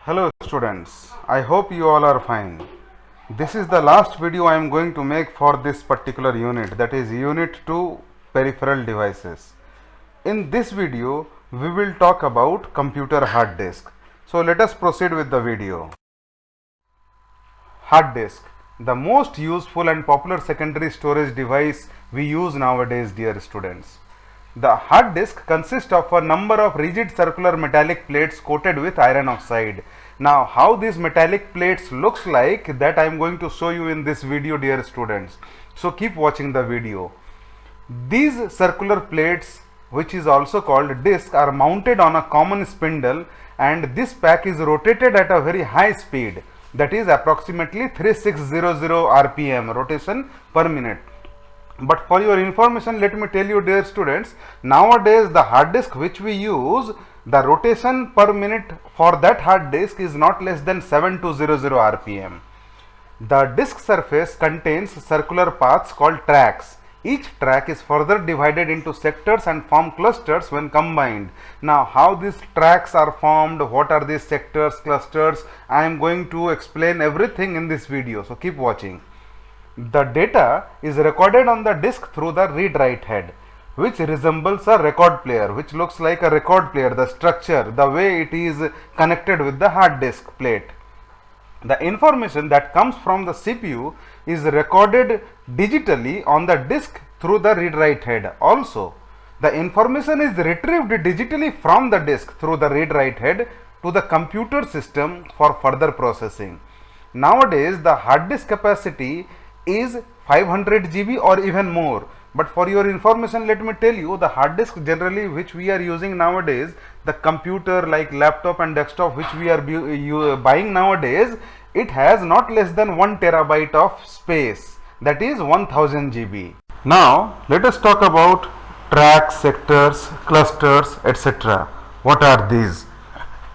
Hello students, I hope you all are fine. This is the last video I am going to make for this particular unit, that is unit 2 peripheral devices. In this video we will talk about computer hard disk. So let us proceed with the video. Hard disk, the most useful and popular secondary storage device we use nowadays, dear students. The hard disk consists of a number of rigid circular metallic plates coated with iron oxide. Now how these metallic plates looks like, that I am going to show you in this video, dear students. So keep watching the video. These circular plates, which is also called disk, are mounted on a common spindle, and this pack is rotated at a very high speed, that is approximately 3600 rpm, rotation per minute. But for your information, let me tell you, dear students, nowadays the hard disk which we use, the rotation per minute for that hard disk is not less than 7200 rpm. The disk surface contains circular paths called tracks. Each track is further divided into sectors and form clusters when combined. Now how these tracks are formed, what are these sectors, clusters, I am going to explain everything in this video, so keep watching. The data is recorded on the disk through the read-write head, which resembles a record player, which looks like a record player, the structure, the way it is connected with the hard disk plate. The information that comes from the CPU is recorded digitally on the disk through the read-write head. Also, the information is retrieved digitally from the disk through the read-write head to the computer system for further processing. Nowadays, the hard disk capacity is 500 GB or even more. But for your information, let me tell you, the hard disk generally which we are using nowadays, the computer like laptop and desktop which we are buying nowadays, it has not less than 1 terabyte of space, that is 1000 GB. Now let us talk about tracks, sectors, clusters, etc. What are these?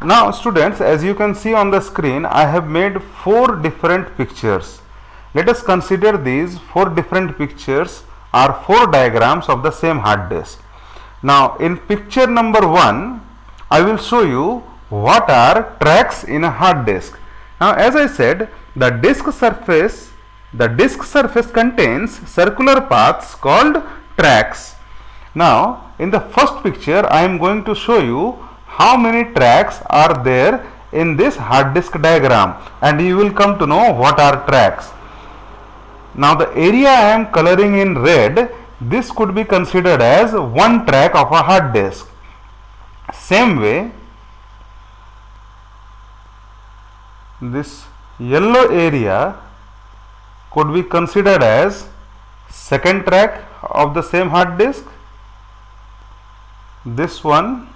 Now students, as you can see on the screen, I have made 4 different pictures. Let us consider these 4 different pictures are 4 diagrams of the same hard disk. Now in picture number 1, I will show you what are tracks in a hard disk. Now as I said, the disk surface contains circular paths called tracks. Now in the first picture, I am going to show you how many tracks are there in this hard disk diagram, and you will come to know what are tracks. Now the area I am coloring in red, this could be considered as one track of a hard disk. Same way, this yellow area could be considered as second track of the same hard disk. This one,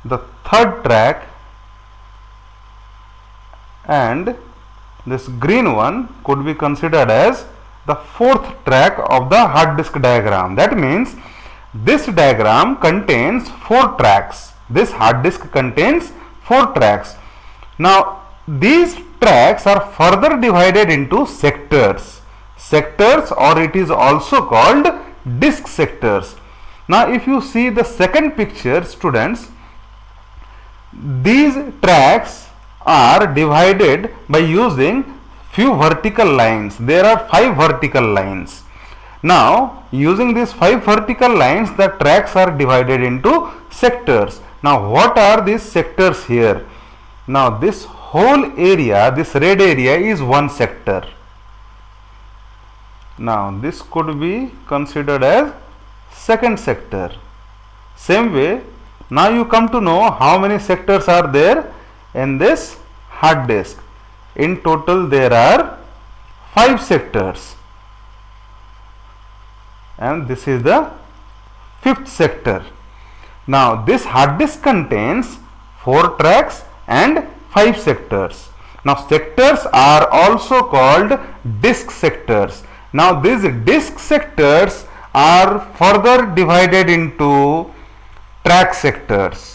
the third track, and this green one could be considered as the fourth track of the hard disk diagram. That means this diagram contains 4 tracks. This hard disk contains 4 tracks. Now these tracks are further divided into sectors. Sectors, or it is also called disk sectors. Now if you see the second picture, students, these tracks are divided by using few vertical lines. There are 5 vertical lines. Now using these 5 vertical lines, the tracks are divided into sectors. Now what are these sectors here? Now this whole area, this red area, is one sector. Now this could be considered as second sector. Same way, now you come to know how many sectors are there in this hard disk. In total there are 5 sectors, and this is the 5th sector. Now this hard disk contains 4 tracks and 5 sectors. Now sectors are also called disk sectors. Now these disk sectors are further divided into track sectors.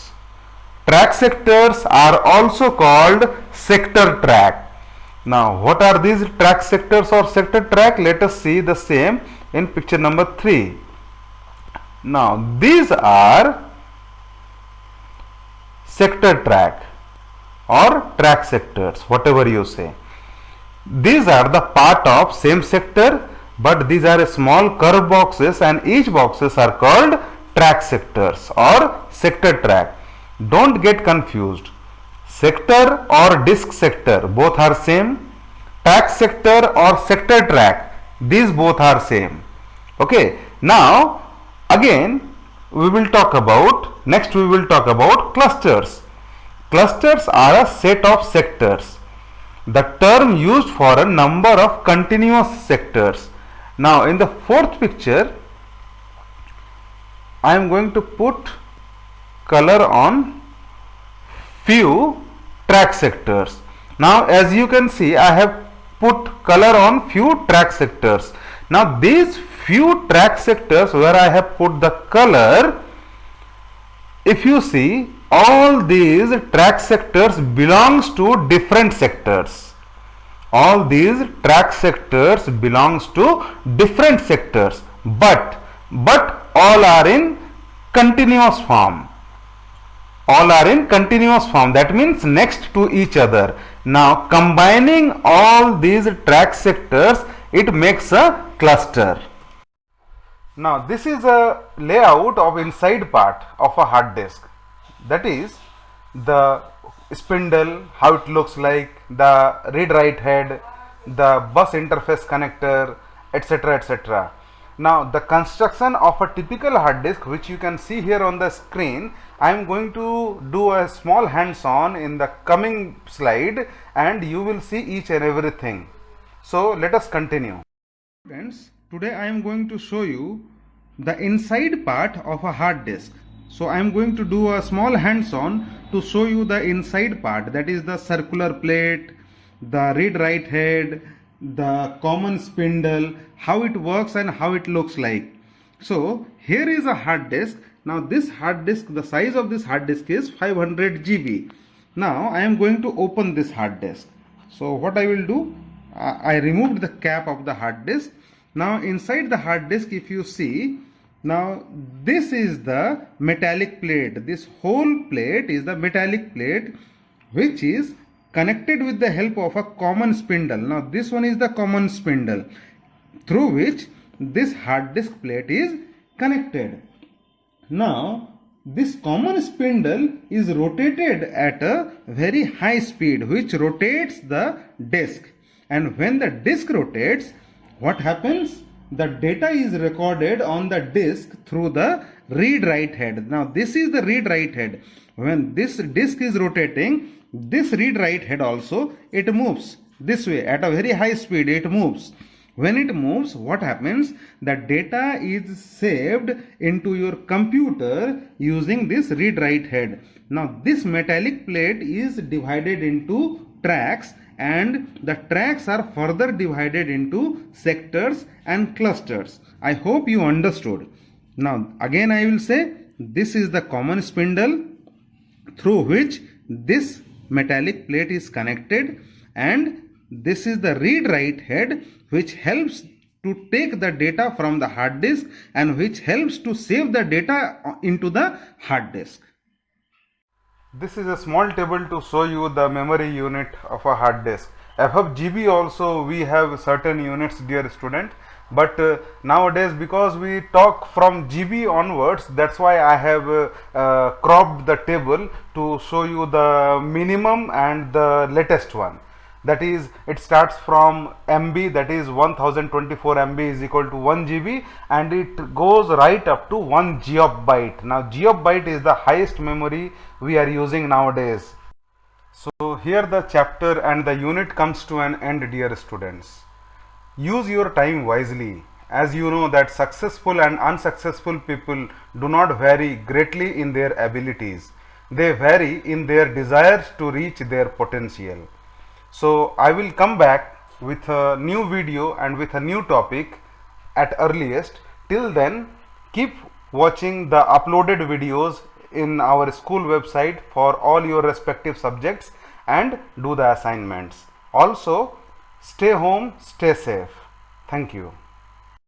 Track sectors are also called sector track. Now what are these track sectors or sector track? Let us see the same in picture number 3. Now these are sector track or track sectors, whatever you say. These are the part of same sector, but these are small curve boxes, and each boxes are called track sectors or sector track. Don't get confused. Sector or disk sector, both are same. Track sector or sector track, these both are same. Okay, now again we will talk about, next we will talk about clusters. Clusters are a set of sectors, the term used for a number of continuous sectors. Now in the fourth picture, I am going to put color on few track sectors. Now as you can see, I have put color on few track sectors. Now these few track sectors where I have put the color, if you see, all these track sectors belongs to different sectors. All these track sectors belongs to different sectors, but all are in continuous form. All are in continuous form, that means next to each other. Now combining all these track sectors, it makes a cluster. Now this is a layout of inside part of a hard disk. That is the spindle, how it looks like, the read write head, the bus interface connector, etc., etc. Now the construction of a typical hard disk, which you can see here on the screen, I am going to do a small hands-on in the coming slide, and you will see each and everything. So let us continue. Friends, today I am going to show you the inside part of a hard disk. So I am going to do a small hands-on to show you the inside part, that is the circular plate, the read write head, the common spindle, how it works and how it looks like. So here is a hard disk. Now this hard disk, the size of this hard disk is 500 GB. Now I am going to open this hard disk. So what I will do, I removed the cap of the hard disk. Now inside the hard disk, if you see, now this is the metallic plate. This whole plate is the metallic plate, which is connected with the help of a common spindle. Now this one is the common spindle through which this hard disk plate is connected. Now this common spindle is rotated at a very high speed, which rotates the disk, and when the disk rotates, what happens? The data is recorded on the disk through the read write head. Now this is the read write head. When this disk is rotating, this read write head also, it moves this way at a very high speed. It moves. When it moves, what happens? The data is saved into your computer using this read write head. Now this metallic plate is divided into tracks, and the tracks are further divided into sectors and clusters. I hope you understood. Now again I will say, this is the common spindle through which this metallic plate is connected, and this is the read write head, which helps to take the data from the hard disk and which helps to save the data into the hard disk. This is a small table to show you the memory unit of a hard disk. FFGB also we have certain units, dear student, but nowadays because we talk from GB onwards, that's why I have cropped the table to show you the minimum and the latest one. That is, it starts from MB, that is 1024 MB is equal to 1 GB, and it goes right up to 1 geobyte. Now geobyte is the highest memory we are using nowadays. So here the chapter and the unit comes to an end, dear students. Use your time wisely, as you know that successful and unsuccessful people do not vary greatly in their abilities. They vary in their desires to reach their potential. So I will come back with a new video and with a new topic at earliest. Till then, keep watching the uploaded videos in our school website for all your respective subjects and do the assignments. Also, stay home, stay safe. Thank you.